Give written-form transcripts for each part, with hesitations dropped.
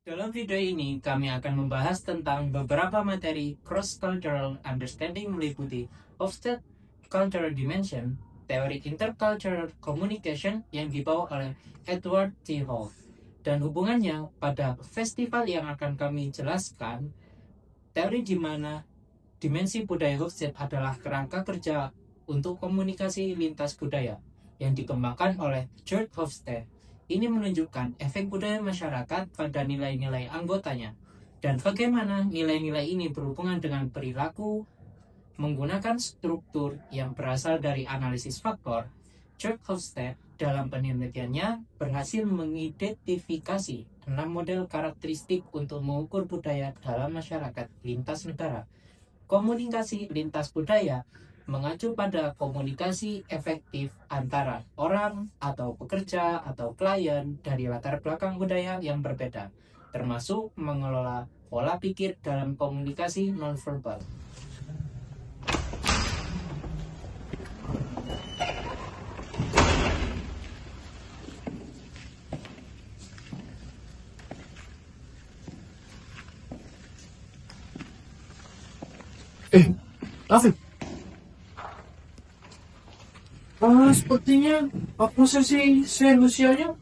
Dalam video ini, kami akan membahas tentang beberapa materi cross-cultural understanding meliputi Hofstede Cultural Dimension, teori intercultural communication yang dibawa oleh Edward T. Hall, dan hubungannya pada festival yang akan kami jelaskan, teori di mana dimensi budaya Hofstede adalah kerangka kerja untuk komunikasi lintas budaya yang dikembangkan oleh George Hofstede. Ini menunjukkan efek budaya masyarakat pada nilai-nilai anggotanya dan bagaimana nilai-nilai ini berhubungan dengan perilaku menggunakan struktur yang berasal dari analisis faktor. George Hofstede dalam penelitiannya berhasil mengidentifikasi 6 model karakteristik untuk mengukur budaya dalam masyarakat lintas negara. Komunikasi lintas budaya mengacu pada komunikasi efektif antara orang atau pekerja atau klien dari latar belakang budaya yang berbeda, termasuk mengelola pola pikir dalam komunikasi nonverbal. Afif, sepertinya prosesi selusianya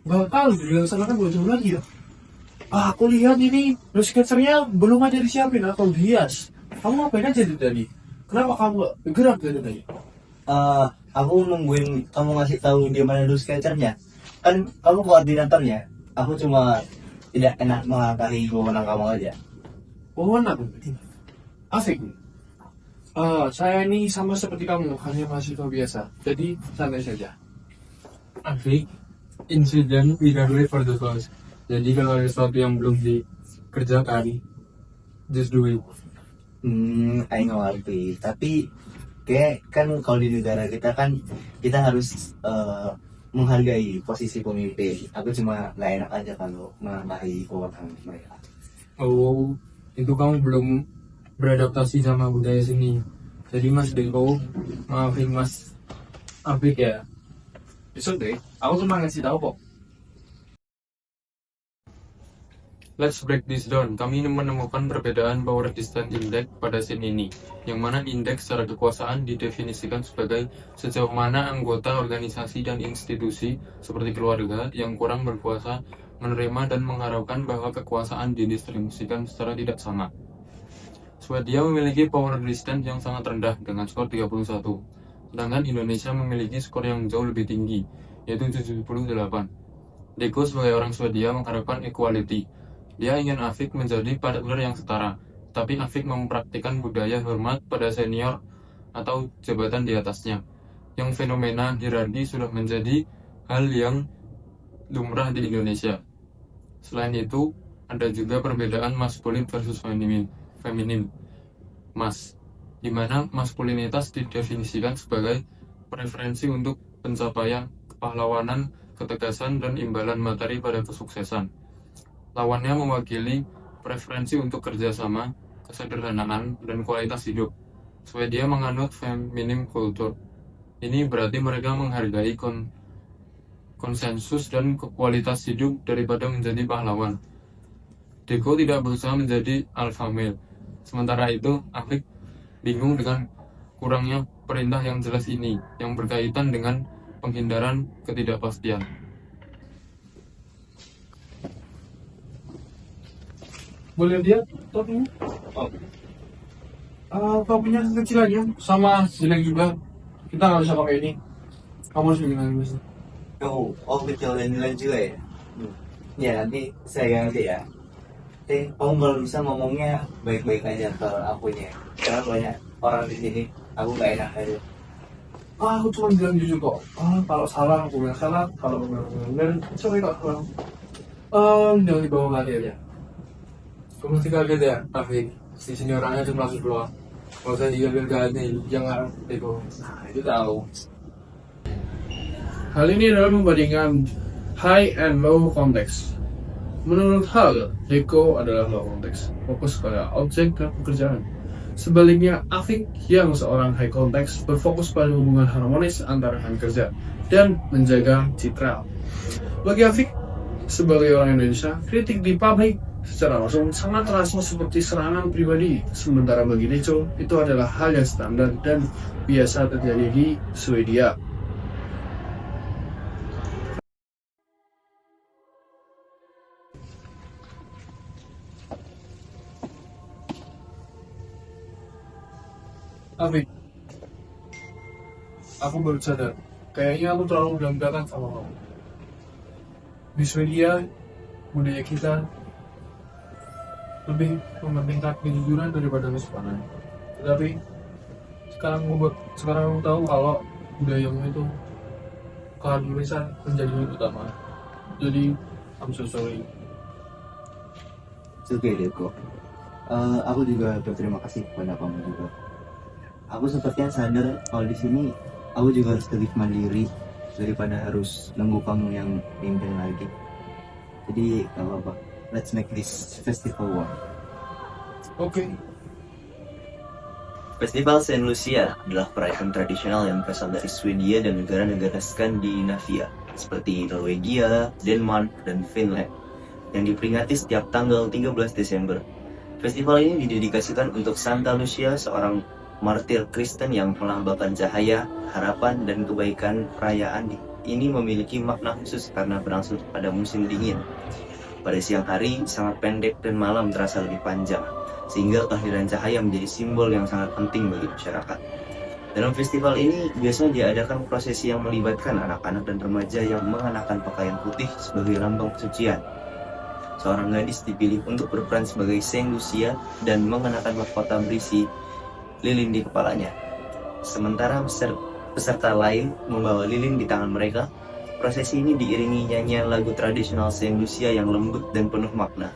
bakal dilaksanakan 2 jam lagi ya. Aku lihat ini sketsernya belum ada disiapin atau dihias. Kamu ngapain aja dari tadi? Kenapa kamu gak gerak dari tadi? Aku nungguin kamu ngasih tahu di mana dulu sketchernya. Kan kamu koordinatornya. Aku cuma tidak enak mengangkari wewenang kamu aja. Wewenang berarti. Afif, saya ini sama seperti kamu, hanya mahasiswa biasa. Jadi santai saja. Afik, insiden we can wait for the first. Jadi kalau ada sesuatu yang belum dikerjakan, just do it. I know Alfi. Tapi kayak kan kalau di negara kita kan kita harus menghargai posisi pemimpin. Aku cuma nggak enak aja kalau menambahi wewenang mereka. Oh, itu kamu belum beradaptasi sama budaya sini. Jadi Mas Deko, maafin Mas Afik ya. It's okay, aku cuma ngasih tahu kok. Let's break this down. Kami menemukan perbedaan power distance index pada scene ini, yang mana indeks secara kekuasaan didefinisikan sebagai sejauh mana anggota organisasi dan institusi seperti keluarga yang kurang berkuasa menerima dan mengharapkan bahwa kekuasaan didistribusikan secara tidak sama. Swedia memiliki power distance yang sangat rendah dengan skor 31, sedangkan Indonesia memiliki skor yang jauh lebih tinggi, yaitu 78. Deko sebagai orang Swedia mengharapkan equality. Dia ingin Afik menjadi partner yang setara, tapi Afik mempraktikkan budaya hormat pada senior atau jabatan di atasnya, yang fenomena hierarki sudah menjadi hal yang lumrah di Indonesia. Selain itu, ada juga perbedaan maskulin versus feminin, mas, di mana maskulinitas didefinisikan sebagai preferensi untuk pencapaian kepahlawanan, ketegasan, dan imbalan materi pada kesuksesan. Lawannya mewakili preferensi untuk kerjasama, kesederhanaan, dan kualitas hidup. Swedia menganut feminim culture. Ini berarti mereka menghargai konsensus dan kualitas hidup daripada menjadi pahlawan. Deko tidak berusaha menjadi alpha male. Sementara itu, Afik bingung dengan kurangnya perintah yang jelas ini, yang berkaitan dengan penghindaran ketidakpastian. Boleh lihat topinya? Topinya kecil aja, sama jelek juga. Kita nggak bisa pakai ini. Kamu harus bikin lagi mas. Kecil dan nilai juga ya? Ya nanti saya ganti ya. Kamu kalau bisa ngomongnya baik-baik aja ke akunya. Karena banyak orang di sini, aku gak enak aja. Aku cuma bilang jujur kok. Kalau salah aku bilang salah, kalau benar coba kok. Jangan dibawa hati aja. Kamu mesti kaget ya, Afik. Di sini orangnya cuma 10 doang. Kalau saya digagal nih, jangan Deko. Nah, itu tahu. Hal ini adalah membandingkan high and low context. Menurut Hal, Deko adalah low context, fokus pada objek dan pekerjaan. Sebaliknya, Afik yang seorang high context berfokus pada hubungan harmonis antara rekan kerja dan menjaga citra. Bagi Afik, Sebagai orang Indonesia, kritik di publik secara langsung sangat terasa seperti serangan pribadi. Sementara bagi Deco, itu adalah hal yang standar dan biasa terjadi di Swedia. Tapi, aku baru sadar, kayaknya aku terlalu belak-belakan sama kamu. Di Swedia, budaya kita lebih mementingkan kejujuran daripada kesopanan. Tetapi sekarang aku tahu kalau budayamu itu keharmonisan menjadi yang utama. Jadi, I'm so sorry. It's okay, Deko. Aku juga berterima kasih kepada kamu juga. Aku sepertinya sadar kalau di sini aku juga harus lebih mandiri daripada harus nunggu kamu yang pimpin lagi. Jadi gak apa-apa. Let's make this festival one. Oke. Festival Saint Lucia adalah perayaan tradisional yang berasal dari Swedia dan negara-negara Skandinavia seperti Norwegia, Denmark, dan Finland yang diperingati setiap tanggal 13 Desember. Festival ini didedikasikan untuk Santa Lucia, seorang martir Kristen yang melambangkan cahaya, harapan, dan kebaikan. Perayaan ini memiliki makna khusus karena berlangsung pada musim dingin. Pada siang hari sangat pendek dan malam terasa lebih panjang, sehingga kehadiran cahaya menjadi simbol yang sangat penting bagi masyarakat. Dalam festival ini biasanya diadakan prosesi yang melibatkan anak-anak dan remaja yang mengenakan pakaian putih sebagai lambang kesucian. Seorang gadis dipilih untuk berperan sebagai Saint Lucia dan mengenakan mahkota berisi lilin di kepalanya. Sementara peserta lain membawa lilin di tangan mereka. Prosesi ini diiringi nyanyian lagu tradisional Saint Lucia yang lembut dan penuh makna.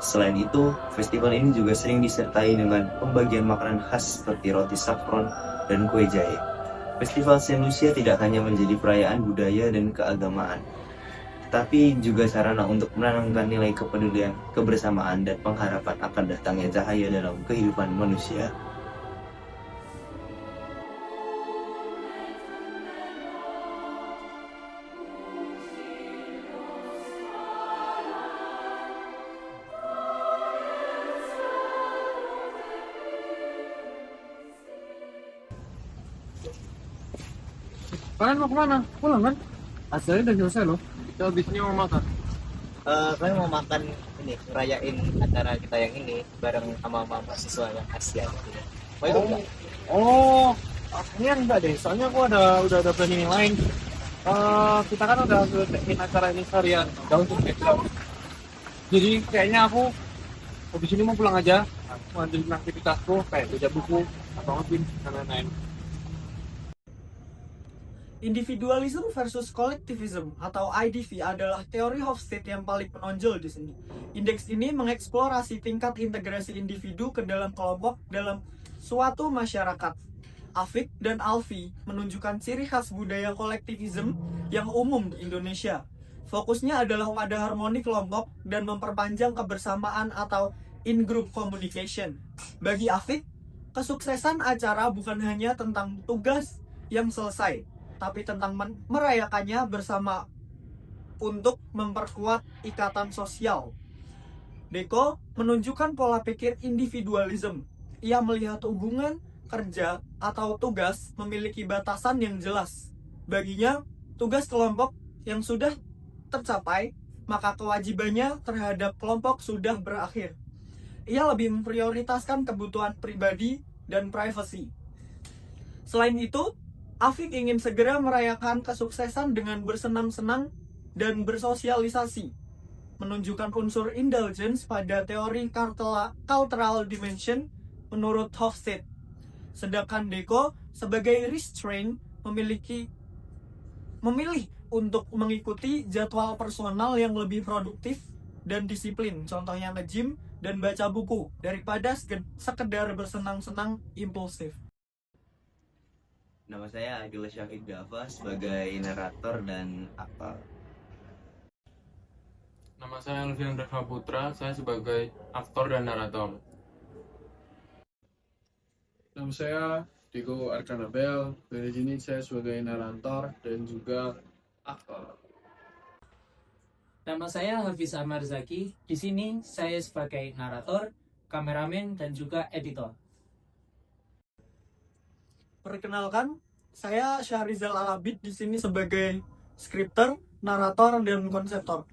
Selain itu, festival ini juga sering disertai dengan pembagian makanan khas seperti roti saffron dan kue jahe. Festival Saint Lucia tidak hanya menjadi perayaan budaya dan keagamaan, tapi juga sarana untuk menanamkan nilai kepedulian, kebersamaan, dan pengharapan akan datangnya cahaya dalam kehidupan manusia. Kalian mau kemana? Pulang kan? Asalnya udah selesai loh. Kita habisnya mau makan. Kalian mau makan ini, ngerayain acara kita yang ini bareng sama mahasiswa yang Asia gitu. Mau ikut nggak? Oh, akhirnya enggak deh. Soalnya aku udah ada planning yang lain. Kita kan udah bikin acara ini seharian, udah untuk exam. Jadi kayaknya aku habis ini mau pulang aja, mau lanjutin aktivitasku kayak baca buku atau ngapin dan lain-lain. Individualism versus collectivism atau IDV adalah teori Hofstede yang paling menonjol di sini. Indeks ini mengeksplorasi tingkat integrasi individu ke dalam kelompok dalam suatu masyarakat. Afik dan Alfie menunjukkan ciri khas budaya kolektivism yang umum di Indonesia. Fokusnya adalah pada harmoni kelompok dan memperpanjang kebersamaan atau in-group communication. Bagi Afik, kesuksesan acara bukan hanya tentang tugas yang selesai, tapi tentang merayakannya bersama untuk memperkuat ikatan sosial. Deko menunjukkan pola pikir individualism. Ia melihat hubungan kerja atau tugas memiliki batasan yang jelas. Baginya, tugas kelompok yang sudah tercapai, maka kewajibannya terhadap kelompok sudah berakhir. Ia lebih memprioritaskan kebutuhan pribadi dan privasi. Selain itu, Afik ingin segera merayakan kesuksesan dengan bersenang-senang dan bersosialisasi, menunjukkan unsur indulgence pada teori cultural dimension menurut Hofstede. Sedangkan Deko sebagai restraint memilih untuk mengikuti jadwal personal yang lebih produktif dan disiplin, contohnya nge-gym dan baca buku, daripada sekedar bersenang-senang impulsif. Nama saya Adil Syahid Dava sebagai narator dan aktor. Nama saya Alfian Reva Putra, saya sebagai aktor dan narator. Nama saya Diego Arkanabel. Dari sini saya sebagai narator dan juga aktor. Nama saya Hafiz Ahmad Zaki. Di sini saya sebagai narator, kameramen, dan juga editor. Perkenalkan, saya Syahrizal Alabid di sini sebagai skripter, narator, dan konseptor.